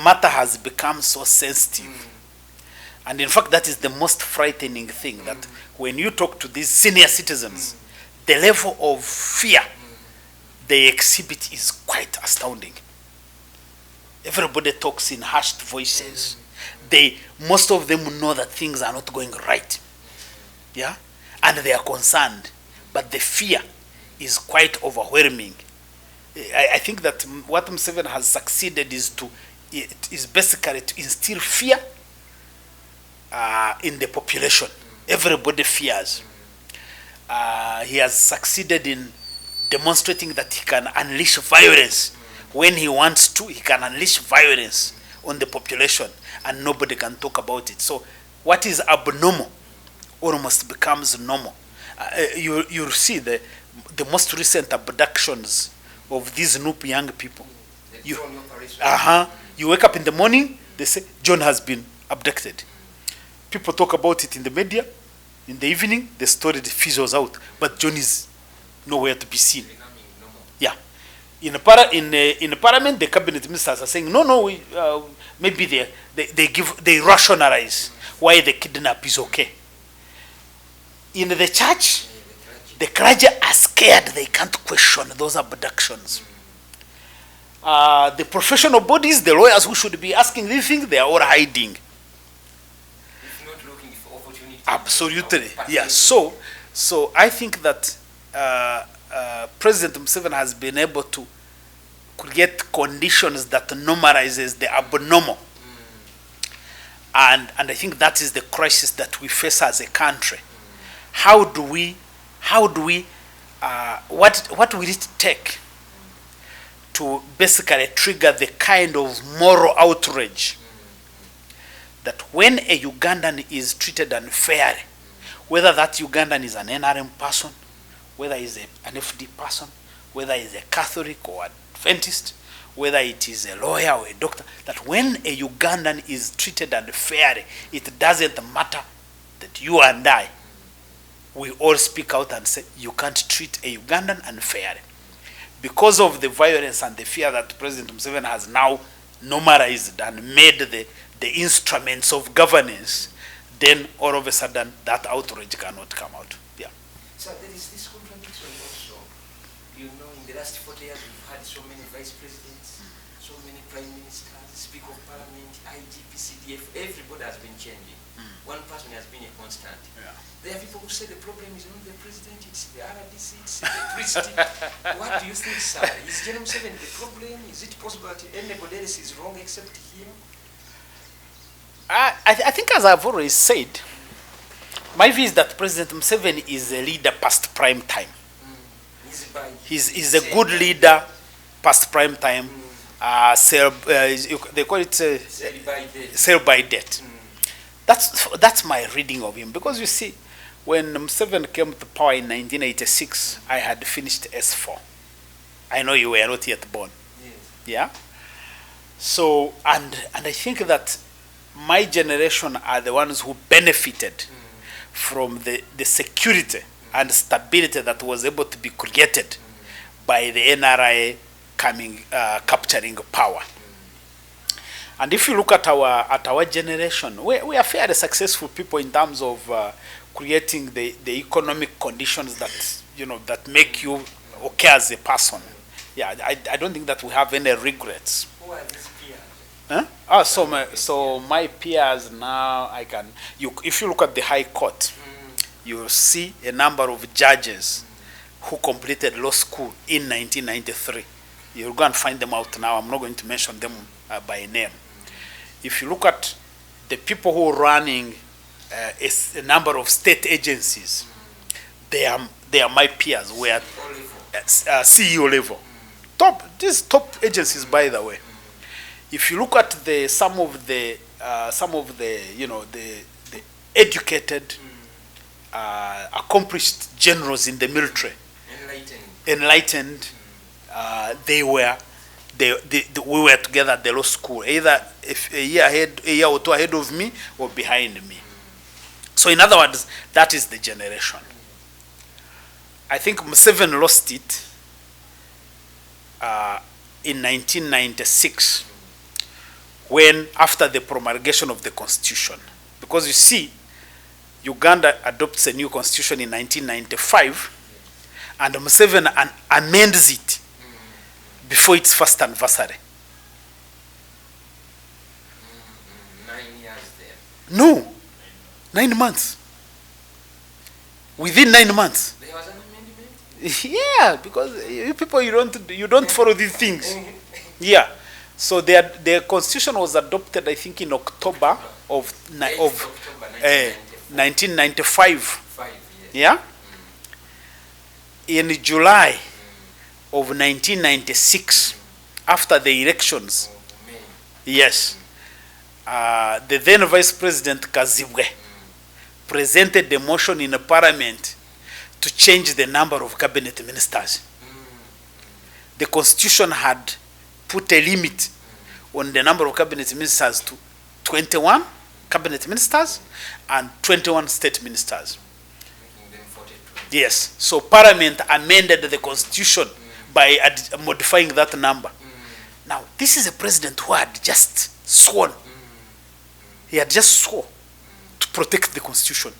matter has become so sensitive. And in fact, that is the most frightening thing, that when you talk to these senior citizens, the level of fear they exhibit is quite astounding. Everybody talks in hushed voices. Most of them know that things are not going right. Yeah? And they are concerned. But the fear is quite overwhelming. I think that what Museveni has succeeded is basically to instill fear in the population. Everybody fears. He has succeeded in demonstrating that he can unleash violence. When he wants to, he can unleash violence on the population, and nobody can talk about it. So what is abnormal almost becomes normal. You'll see the most recent abductions of these Nup young people. You wake up in the morning, they say, John has been abducted. People talk about it in the media. In the evening, the story fizzles out. But John is nowhere to be seen. Yeah. In Parliament, the cabinet ministers are saying, no, maybe they rationalize why the kidnap is okay. In the church, the clergy are scared. They can't question those abductions. The professional bodies, the lawyers who should be asking these things, they are all hiding. If not looking for opportunity. Absolutely. Yeah. So I think that President Museveni has been able to create conditions that normalizes the abnormal. And I think that is the crisis that we face as a country. What will it take to basically trigger the kind of moral outrage that when a Ugandan is treated unfairly, whether that Ugandan is an NRM person, whether he's an FD person, whether he's a Catholic or Adventist, whether it is a lawyer or a doctor, that when a Ugandan is treated unfairly, it doesn't matter that you and I, we all speak out and say, you can't treat a Ugandan unfairly. Because of the violence and the fear that President Museveni has now normalized and made the instruments of governance, then all of a sudden that outrage cannot come out. Yeah. So there is this contradiction also. You know, in the last 40 years, we've had so many vice presidents, so many prime ministers, Speaker of Parliament, IGP, CDF, everybody has been changing. One person has been a constant. Yeah. There are people who say the problem is not the president, it's the RDC, it's the electricity. What do you think, sir? Is General Museveni the problem? Is it possible that anybody else is wrong except him? I think, as I've always said, my view is that President Museveni is a leader past prime time. He's a good leader past prime time. They call it sell by debt. That's my reading of him, because you see, when Museveni came to power in 1986, I had finished S4. I know you were not yet born. Yes. Yeah. So and I think that my generation are the ones who benefited from the security and stability that was able to be created by the NRA capturing power. And if you look at our generation, we are fairly successful people in terms of creating the economic conditions that make you okay as a person. Yeah, I don't think that we have any regrets. Who are these peers? Huh? So my peers now, if you look at the High Court, you'll see a number of judges who completed law school in 1993. You'll go and find them out now. I'm not going to mention them by name. If you look at the people who are running a number of state agencies, they are my peers. We are CEO level. These top agencies, by the way. If you look at some of the educated, accomplished generals in the military, enlightened, we were together at the law school, either a year or two ahead of me or behind me. So in other words, that is the generation. I think Museveni lost it in 1996 after the promulgation of the constitution. Because you see, Uganda adopts a new constitution in 1995, and Museveni amends it before its first anniversary. 9 years there. No, 9 months. Within 9 months. There was an amendment? Yeah, because you people, you don't follow these things. Yeah. So their constitution was adopted, I think, in October of 1995. Yeah. In July of 1996, after the elections. Yes. The then Vice President KizzaBesigye presented the motion in the Parliament to change the number of cabinet ministers. The constitution had put a limit on the number of cabinet ministers to 21 cabinet ministers and 21 state ministers. Making them 42. Yes. So Parliament amended the constitution by modifying that number. Now, this is a president who had just sworn. He had just sworn to protect the constitution.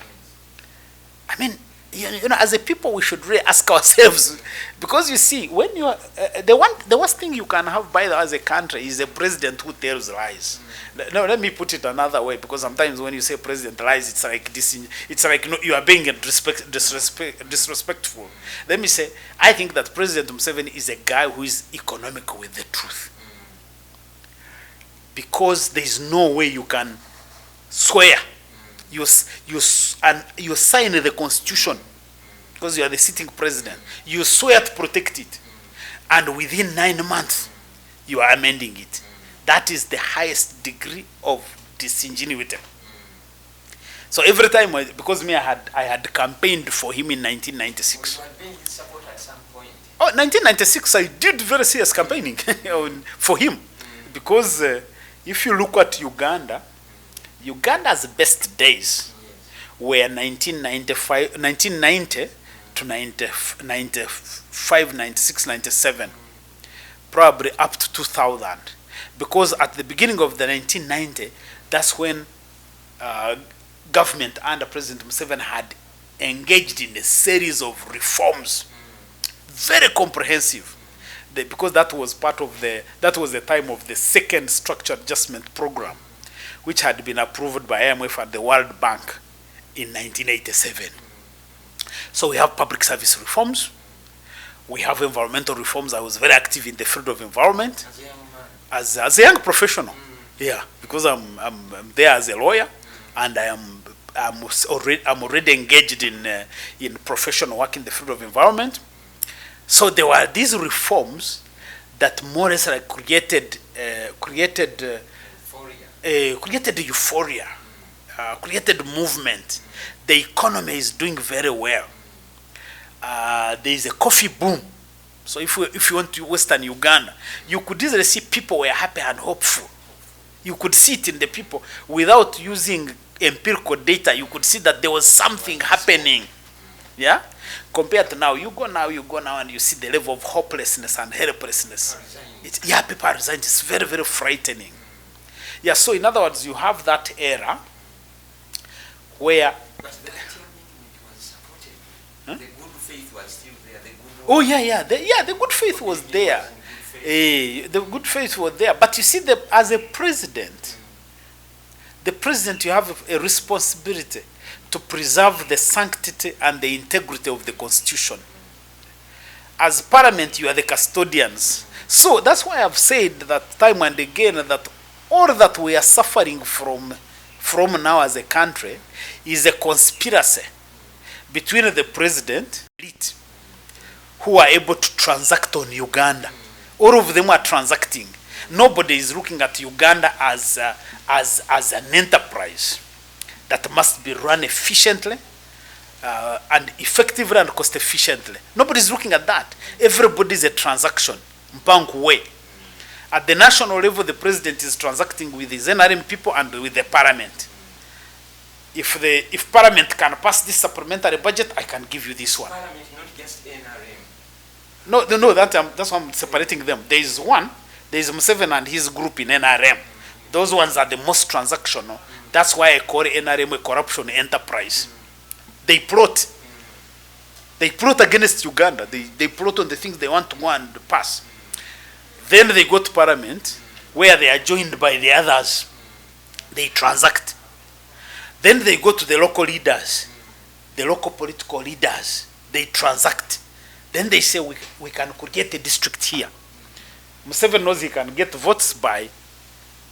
I mean, you know, as a people, we should really ask ourselves, because you see, when you are the worst thing you can have, by the way, as a country is a president who tells lies. No, let me put it another way, because sometimes when you say president lies, it's like this. It's like, no, you are being disrespectful. Let me say, I think that President Museveni is a guy who is economical with the truth, because there is no way you can swear. You sign the constitution because you are the sitting president. You swear to protect it, and within 9 months you are amending it. That is the highest degree of disingenuity. So every time, because me, I had campaigned for him in 1996. You had been his support at some point. Oh, 1996, I did very serious campaigning for him, because if you look at Uganda, Uganda's best days were 1990 to 95, 96, 97, probably up to 2000. Because at the beginning of the 1990, that's when government under President Museveni had engaged in a series of reforms, very comprehensive. Because that was that was the time of the second structure adjustment program, which had been approved by IMF and the World Bank in 1987. So we have public service reforms, we have environmental reforms. I was very active in the field of environment As a young man. as a young professional. Yeah, because I'm there as a lawyer, and I'm already engaged in professional work in the field of environment. So there were these reforms that more or less like created euphoria, created movement. The economy is doing very well. There is a coffee boom. So if you went to Western Uganda, you could easily see people were happy and hopeful. You could see it in the people without using empirical data. You could see that there was something happening. Yeah? Compared to now, you go now and you see the level of hopelessness and helplessness. People are resigned. It's very, very frightening. Yeah, so in other words, you have that era where... But the movement was supported. Huh? The good faith was still there. The good faith was there. The good faith was there. But you see, as a president, you have a responsibility to preserve the sanctity and the integrity of the constitution. As parliament, you are the custodians. So that's why I've said that time and again that all that we are suffering from now as a country is a conspiracy between the president and elite who are able to transact on Uganda. All of them are transacting. Nobody is looking at Uganda as an enterprise that must be run efficiently and effectively and cost efficiently. Nobody is looking at that. Everybody is a transaction. Mpangu way. At the national level, the president is transacting with his NRM people and with the parliament. If parliament can pass this supplementary budget, I can give you this one. Parliament, not just NRM. No, that's why I'm separating them. There is Museveni and his group in NRM Those ones are the most transactional. That's why I call NRM a corruption enterprise. They plot. They plot against Uganda. They plot on the things they want to go and pass. Then they go to parliament, where they are joined by the others. They transact. Then they go to the local leaders, the local political leaders. They transact. Then they say, we can create a district here. Museveni knows he can get votes by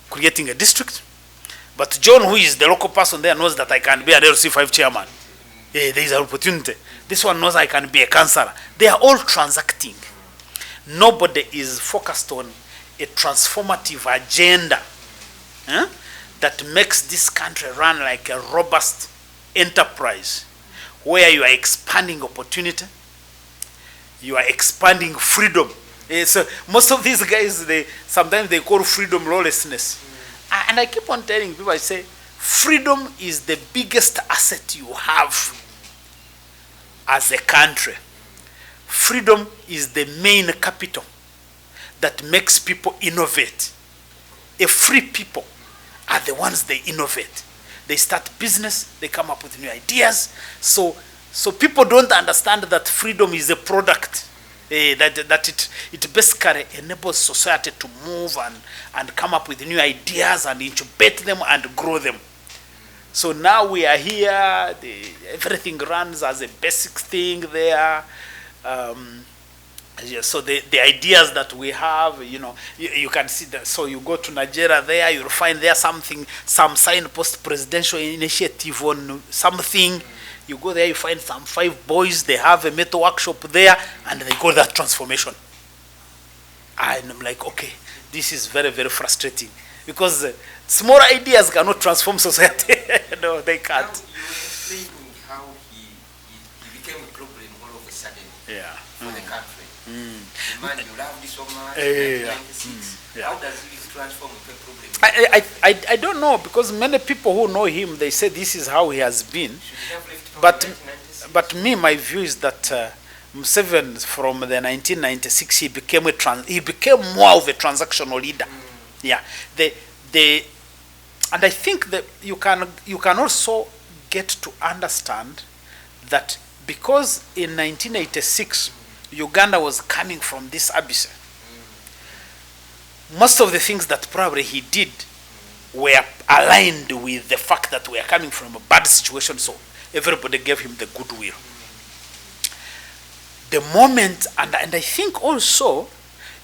creating a district. But John, who is the local person there, knows that I can be an LC5 chairman. There is an opportunity. This one knows I can be a councillor. They are all transacting. Nobody is focused on a transformative agenda that makes this country run like a robust enterprise, where you are expanding opportunity, you are expanding freedom. So most of these guys, sometimes they call freedom lawlessness. And I keep on telling people, I say, freedom is the biggest asset you have as a country. Freedom is the main capital that makes people innovate. A free people are the ones they innovate. They start business, they come up with new ideas. So people don't understand that freedom is a product. That it basically enables society to move and come up with new ideas and incubate them and grow them. So now we are here, everything runs as a basic thing there. So the ideas that we have, you can see that. So you go to Nigeria there, you'll find there some signpost presidential initiative on something. You go there, you find some 5 boys, they have a metal workshop there, and they call that transformation. And I'm like, okay, this is very, very frustrating. Because small ideas cannot transform society. No, they can't. Now, you were explaining how he became a problem all of a sudden for the country. The man you loved so much, 1996. How does he transform a problem? I don't know, because many people who know him, they say this is how he has been. Should he have left from But 1996? But my view is that Museveni, from the 1996, he became more of a transactional leader. Yeah, and I think that you can also get to understand that because in 1986 Uganda was coming from this abyss, most of the things that probably he did were aligned with the fact that we are coming from a bad situation, so everybody gave him the goodwill. The moment, and I think also,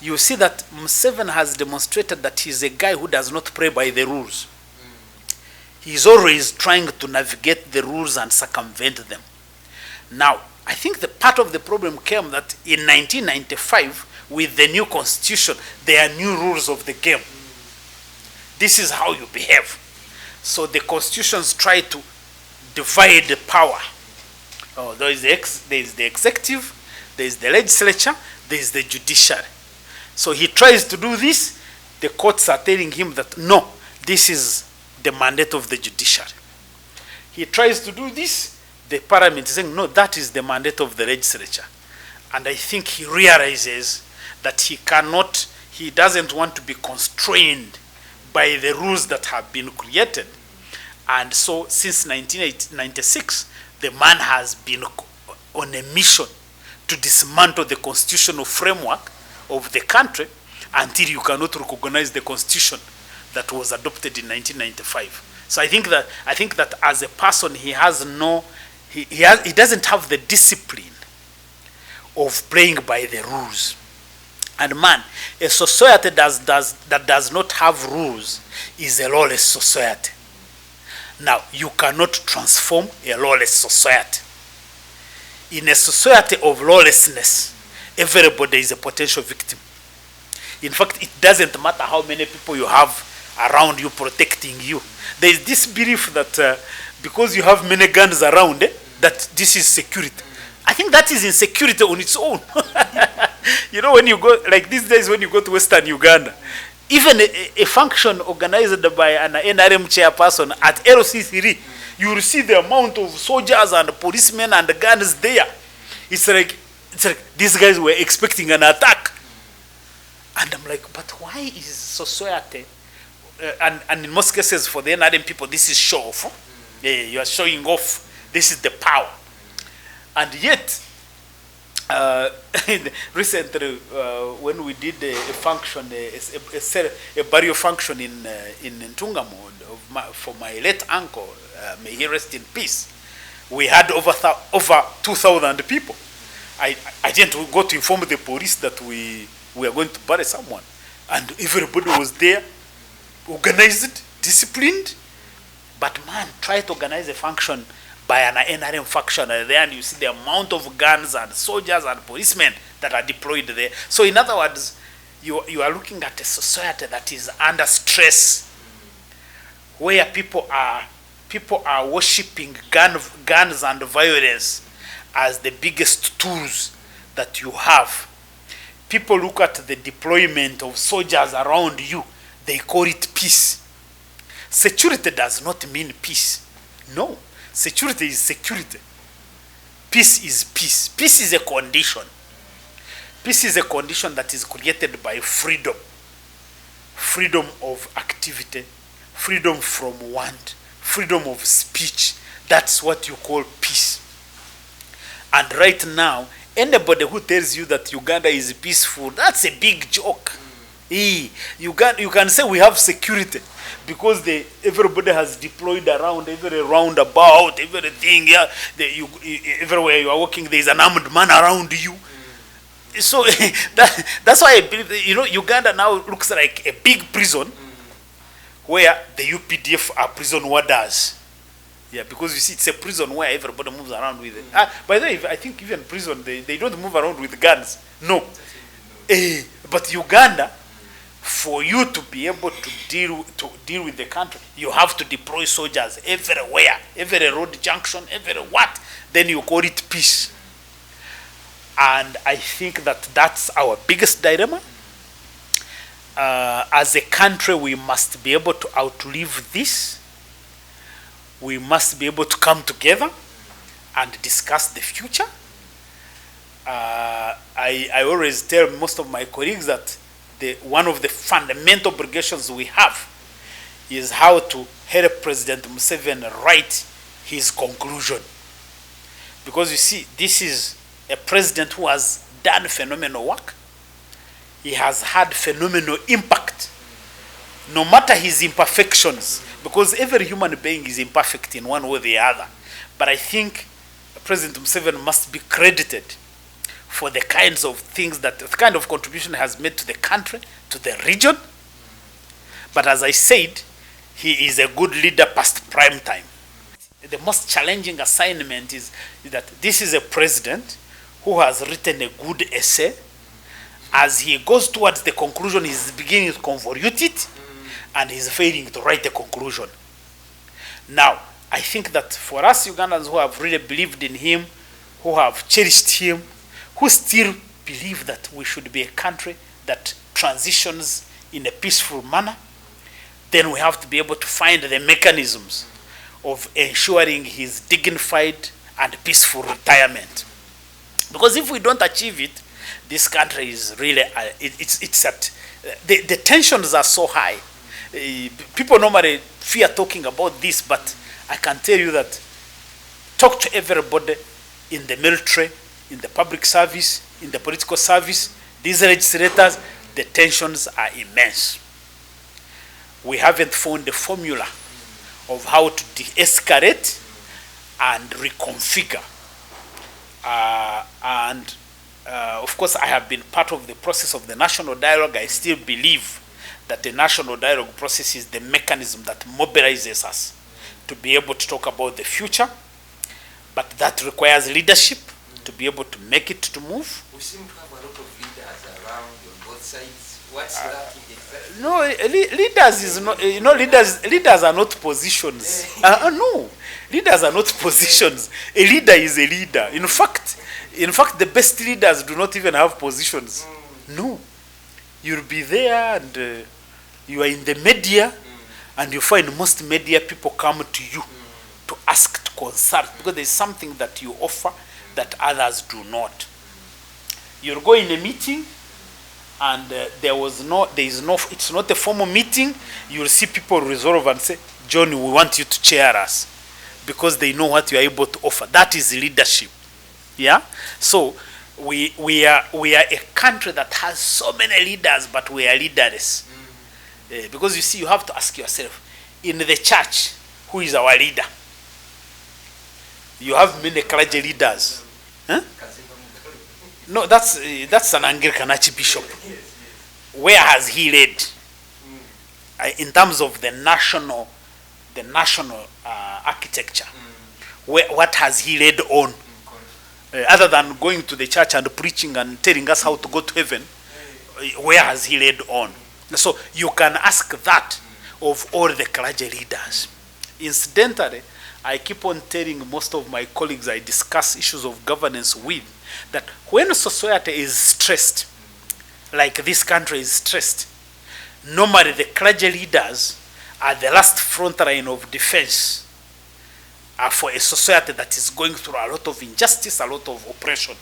you see that Museveni has demonstrated that he's a guy who does not play by the rules. He's always trying to navigate the rules and circumvent them. Now, I think the part of the problem came that in 1995, with the new constitution, there are new rules of the game. This is how you behave. So the constitutions try to divide the power. There is the executive, there is the legislature, there is the judiciary. So he tries to do this. The courts are telling him that no, this is the mandate of the judiciary. He tries to do this. The parliament is saying no, that is the mandate of the legislature. And I think he realizes that he doesn't want to be constrained by the rules that have been created. And so since 1996, the man has been on a mission to dismantle the constitutional framework of the country until you cannot recognize the constitution that was adopted in 1995. So I think that as a person, he doesn't have the discipline of playing by the rules. And man, a society that does not have rules is a lawless society. Now, you cannot transform a lawless society. In a society of lawlessness, everybody is a potential victim. In fact, it doesn't matter how many people you have around you protecting you. There is this belief that because you have many guns around, that this is security. I think that is insecurity on its own. When you go, like these days when you go to Western Uganda, even a function organized by an NRM chairperson at LC3, you will see the amount of soldiers and policemen and guns there. It's like these guys were expecting an attack. And I'm like, but why is society and in most cases for the NRM people, this is show off. You are showing off. This is the power. And yet, recently, when we did a function, a burial function in Ntungamo for my late uncle, may he rest in peace, we had over 2,000 people. I didn't go to inform the police that we are going to bury someone. And everybody was there, organized, disciplined. But man, try to organize a function by an NRM faction there, and you see the amount of guns and soldiers and policemen that are deployed there. So in other words, you are looking at a society that is under stress, where people are worshipping guns and violence as the biggest tools that you have. People look at the deployment of soldiers around you, they call it peace. Security does not mean peace. No, security is security. Peace is peace. Peace is a condition. Peace is a condition that is created by freedom. Freedom of activity, freedom from want, freedom of speech. That's what you call peace. And right now, anybody who tells you that Uganda is peaceful, that's a big joke. You can say we have security because everybody has deployed around every roundabout, everything. Yeah, everywhere you are walking, there is an armed man around you. So that's why I believe Uganda now looks like a big prison where the UPDF are prison warders. Yeah, because you see, it's a prison where everybody moves around with it. By the way, I think even prison, they don't move around with guns. No. But Uganda, for you to be able to deal with the country, you have to deploy soldiers everywhere, every road junction, every what. Then you call it peace. And I think that's our biggest dilemma. As a country, we must be able to outlive this. We must be able to come together and discuss the future. I always tell most of my colleagues that one of the fundamental obligations we have is how to help President Museveni write his conclusion. Because you see, this is a president who has done phenomenal work. He has had phenomenal impact, no matter his imperfections, because every human being is imperfect in one way or the other. But I think President Museveni must be credited for the kinds of things the kind of contribution he has made to the country, to the region. But as I said, he is a good leader past prime time. The most challenging assignment is that this is a president who has written a good essay. As he goes towards the conclusion, he's beginning to convolute it, and he's failing to write a conclusion. Now, I think that for us Ugandans who have really believed in him, who have cherished him, who still believe that we should be a country that transitions in a peaceful manner, then we have to be able to find the mechanisms of ensuring his dignified and peaceful retirement. Because if we don't achieve it, this country is really, the tensions are so high. People normally fear talking about this, but I can tell you that talk to everybody in the military, in the public service, in the political service, these legislators, the tensions are immense. We haven't found the formula of how to de-escalate and reconfigure. Of course, I have been part of the process of the national dialogue. I still believe that the national dialogue process is the mechanism that mobilizes us to be able to talk about the future, but that requires leadership to be able to make it to move. We seem to have a lot of leaders around on both sides. What's lacking exactly? No, leaders is not. Leaders are not positions. No, leaders are not positions. A leader is a leader. In fact, the best leaders do not even have positions. No, you'll be there and you are in the media, and you find most media people come to you to ask to consult because there is something that you offer that others do not. You'll go in a meeting and there is no, it's not a formal meeting. You'll see people resolve and say, John, we want you to chair us, because they know what you are able to offer. That is leadership. Yeah? So we are a country that has so many leaders, but we are leaderless. Because you see, you have to ask yourself, in the church, who is our leader? You have many clergy leaders. Huh? No, that's an Anglican archbishop. Where has he led? In terms of the national architecture, what has he led on? Other than going to the church and preaching and telling us how to go to heaven, where has he led on? So you can ask that of all the clergy leaders. Incidentally, I keep on telling most of my colleagues I discuss issues of governance with, that when society is stressed, like this country is stressed, normally the clergy leaders are the last front line of defense for a society that is going through a lot of injustice, a lot of oppression.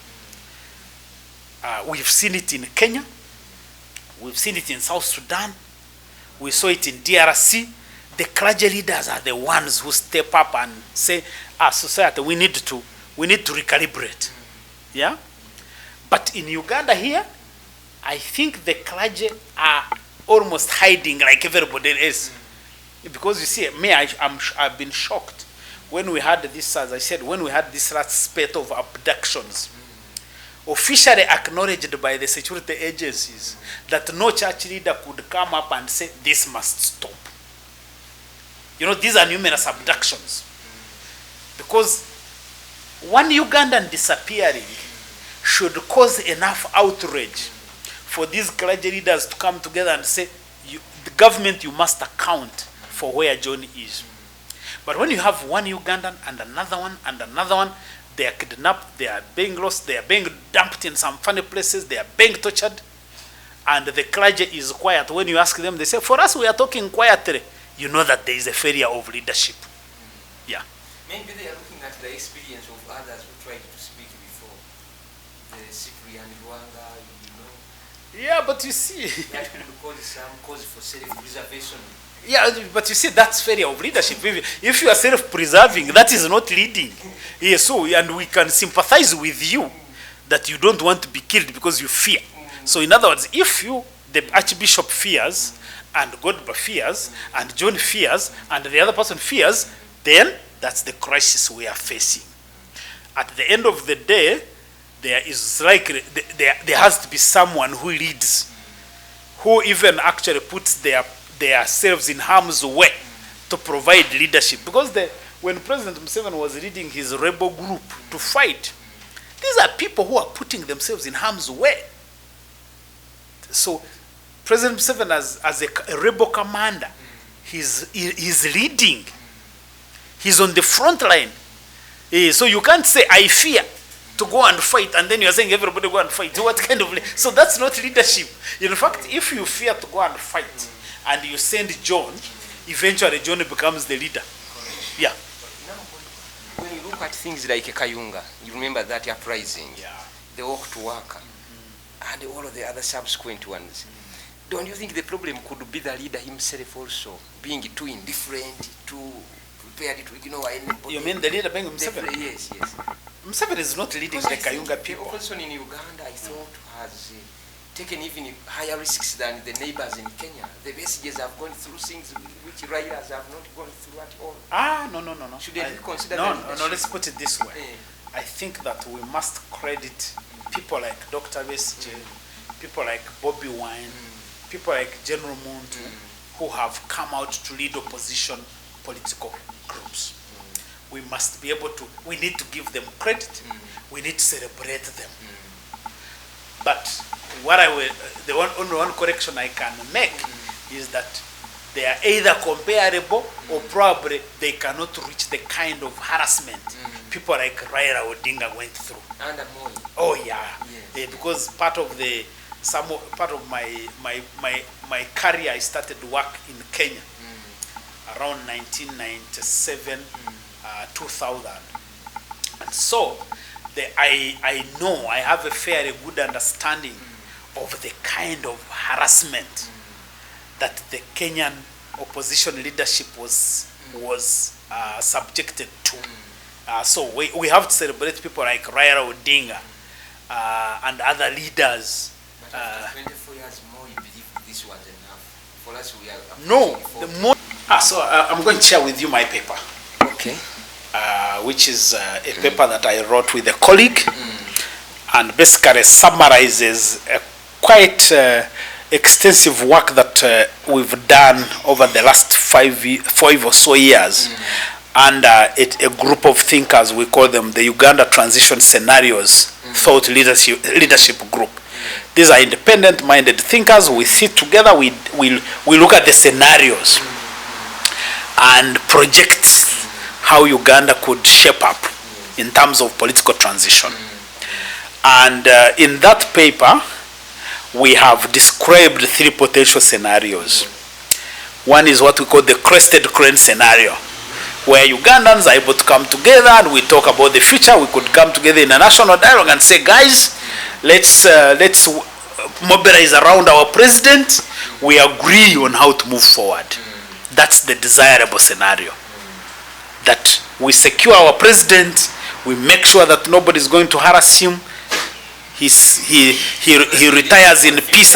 We've seen it in Kenya. We've seen it in South Sudan. We saw it in DRC. The clergy leaders are the ones who step up and say, society, we need to recalibrate. Yeah? But in Uganda here, I think the clergy are almost hiding like everybody else. Because you see, I've been shocked when we had this, as I said, when we had this last spate of abductions, officially acknowledged by the security agencies, that no church leader could come up and say, this must stop. You know, these are numerous abductions. Because one Ugandan disappearing should cause enough outrage for these clergy leaders to come together and say, the government, you must account for where John is. But when you have one Ugandan and another one, they are kidnapped, they are being lost, they are being dumped in some funny places, they are being tortured, and the clergy is quiet. When you ask them, they say, for us, we are talking quietly. You know that there is a failure of leadership. Yeah. Maybe they are looking at the experience of others who tried to speak before. The Cyprian Rwanda, you know. Yeah, but you see. That could cause some cause for self-preservation. Yeah, but you see, that's failure of leadership. If you are self-preserving, that is not leading. Yeah, so, and we can sympathize with you that you don't want to be killed because you fear. So in other words, if you, the Archbishop fears, and Gilbert fears, and John fears, and the other person fears, then that's the crisis we are facing. At the end of the day, there is likely, there has to be someone who leads, who even actually puts their selves in harm's way to provide leadership. Because when President Museveni was leading his rebel group to fight, these are people who are putting themselves in harm's way. So President Museveni, as a rebel commander, he's leading. He's on the front line. So you can't say, I fear to go and fight, and then you're saying everybody go and fight. What kind of... So that's not leadership. In fact, if you fear to go and fight, and you send John, eventually John becomes the leader. Yeah. When you look at things like Kayunga, you remember that uprising, the walk to work, and all of the other subsequent ones. Don't you think the problem could be the leader himself also, being too indifferent, too prepared to ignore anybody? You mean the leader being Museveni? Yes. Museveni is not leading the Kayunga people. The person in Uganda, I thought, has taken even higher risks than the neighbors in Kenya. The Besigye's have gone through things which Railas have not gone through at all. No. Should they consider No, let's put it this way. I think that we must credit people like Dr. Besigye, people like Bobby Wine, people like General Muntu, who have come out to lead opposition political groups. We must be able to, we need to give them credit, we need to celebrate them. But what only one correction I can make is that they are either comparable or probably they cannot reach the kind of harassment people like Raila Odinga went through. And oh yeah, because part of my career, I started work in Kenya around 1997, 2000, and so I know I have a fairly good understanding of the kind of harassment that the Kenyan opposition leadership was subjected to. So we have to celebrate people like Raila Odinga and other leaders. But after 24 years more, you believe this was enough? For us, we are... No, the more... so I'm going to share with you my paper. Okay. Which is a paper that I wrote with a colleague, and basically summarizes quite extensive work that we've done over the last 5 or so years under a group of thinkers. We call them the Uganda Transition Scenarios Thought Leadership Group. These are independent-minded thinkers. We sit together, we look at the scenarios and project how Uganda could shape up in terms of political transition. And in that paper, we have described 3 potential scenarios. One is what we call the crested crane scenario, where Ugandans are able to come together and we talk about the future. We could come together in a national dialogue and say, guys, let's mobilize around our president. We agree on how to move forward. That's the desirable scenario. That we secure our president, we make sure that nobody is going to harass him. He retires in peace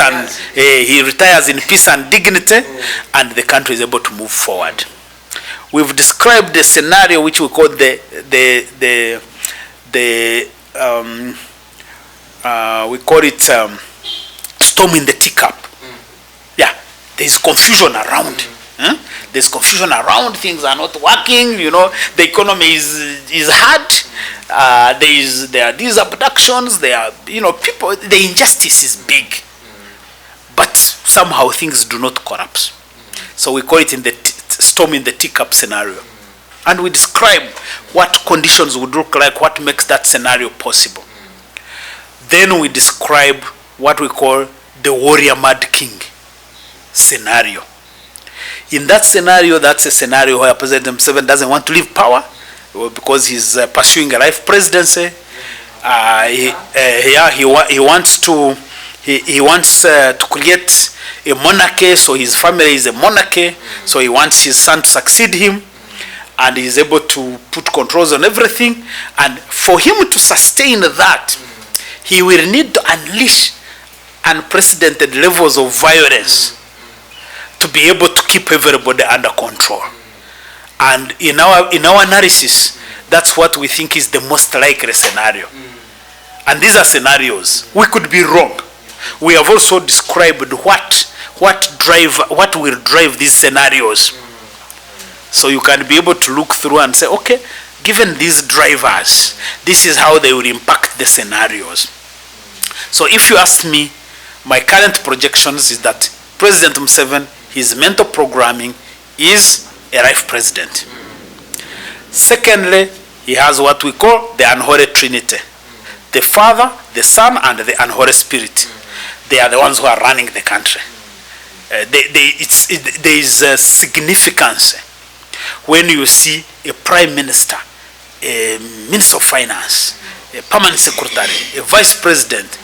and dignity, and the country is able to move forward. We've described the scenario which we call we call it storm in the teacup. Yeah, there's confusion around. There's confusion around, things are not working, the economy is hard, there are these abductions, there are, people, the injustice is big, but somehow things do not collapse. So we call it in the storm in the teacup scenario. And we describe what conditions would look like, what makes that scenario possible. Then we describe what we call the warrior mad king scenario. In that scenario, that's a scenario where President Museveni doesn't want to leave power because he's pursuing a life presidency. He wants to create a monarchy, so his family is a monarchy, so he wants his son to succeed him, and he's able to put controls on everything. And for him to sustain that, he will need to unleash unprecedented levels of violence to be able to keep everybody under control. And in our analysis, that's what we think is the most likely scenario. And these are scenarios. We could be wrong. We have also described what will drive these scenarios. So you can be able to look through and say, okay, given these drivers, this is how they will impact the scenarios. So if you ask me, my current projections is that President Museveni, his mental programming is a life president. Secondly, he has what we call the unholy trinity. The Father, the Son, and the unholy Spirit. They are the ones who are running the country. There is a significance when you see a Prime Minister, a Minister of Finance, a Permanent Secretary, a Vice President,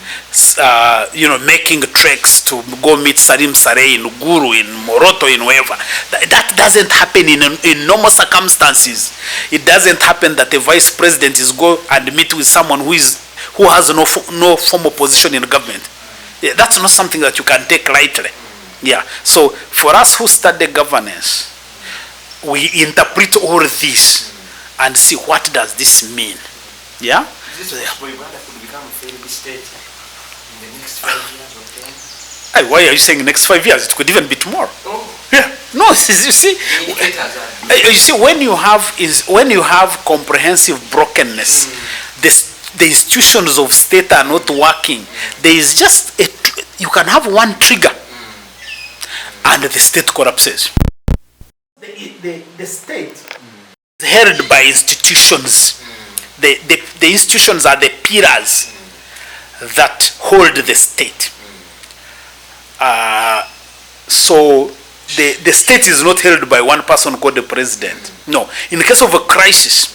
making treks to go meet Salim Saleh in Guru, in Moroto, in wherever. That doesn't happen in normal circumstances. It doesn't happen that a Vice President is go and meet with someone who has no formal position in government. Yeah, that's not something that you can take lightly. Yeah. So for us who study governance, we interpret all this and see what does this mean. Yeah. Is this for Uganda could become a failed state in the next 5 years or 10? Why are you saying next 5 years? It could even be tomorrow. Oh. Yeah. No, you see, when you have comprehensive brokenness, the institutions of state are not working. There is just you can have one trigger, and the state collapses. The state is held by institutions. The institutions are the pillars that hold the state. So the state is not held by one person called the president. No. In the case of a crisis,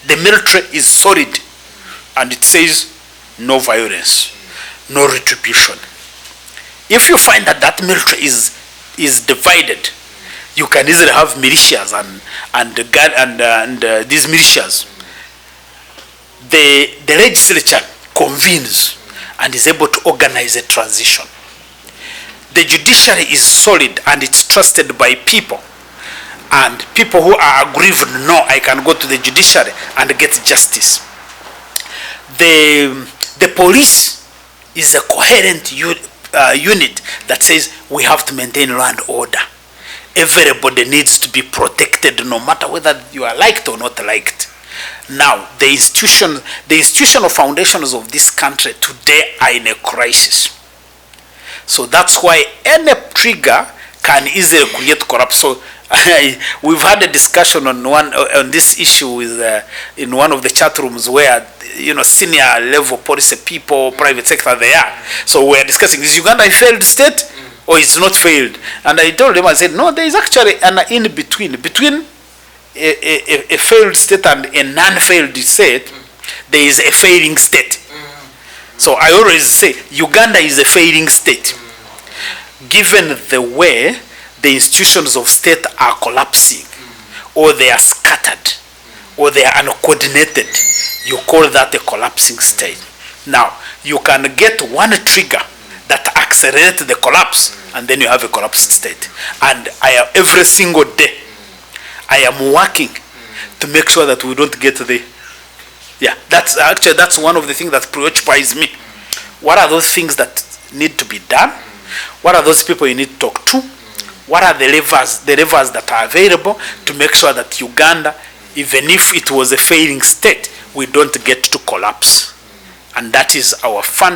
the military is solid, and it says no violence, no retribution. If you find that that military is divided, you can easily have militias and these militias. The legislature convenes and is able to organize a transition. The judiciary is solid and it's trusted by people. And people who are aggrieved know I can go to the judiciary and get justice. The police is a coherent unit that says we have to maintain law and order. Everybody needs to be protected no matter whether you are liked or not liked. Now, the institutional foundations of this country today are in a crisis. So that's why any trigger can easily create corruption. So we've had a discussion on this issue with in one of the chat rooms where senior level policy people, private sector they are. So we're discussing, is Uganda a failed state or it's not failed? And I told them, I said, no, there is actually an in-between. Between a failed state and a non-failed state, there is a failing state. So I always say Uganda is a failing state. Given the way the institutions of state are collapsing, or they are scattered, or they are uncoordinated, you call that a collapsing state. Now, you can get one trigger that accelerates the collapse, and then you have a collapsed state. And every single day, I am working to make sure that we don't get the... Yeah, that's one of the things that preoccupies me. What are those things that need to be done? What are those people you need to talk to? What are the levers that are available to make sure that Uganda, even if it was a failing state, we don't get to collapse? And that is our fundamental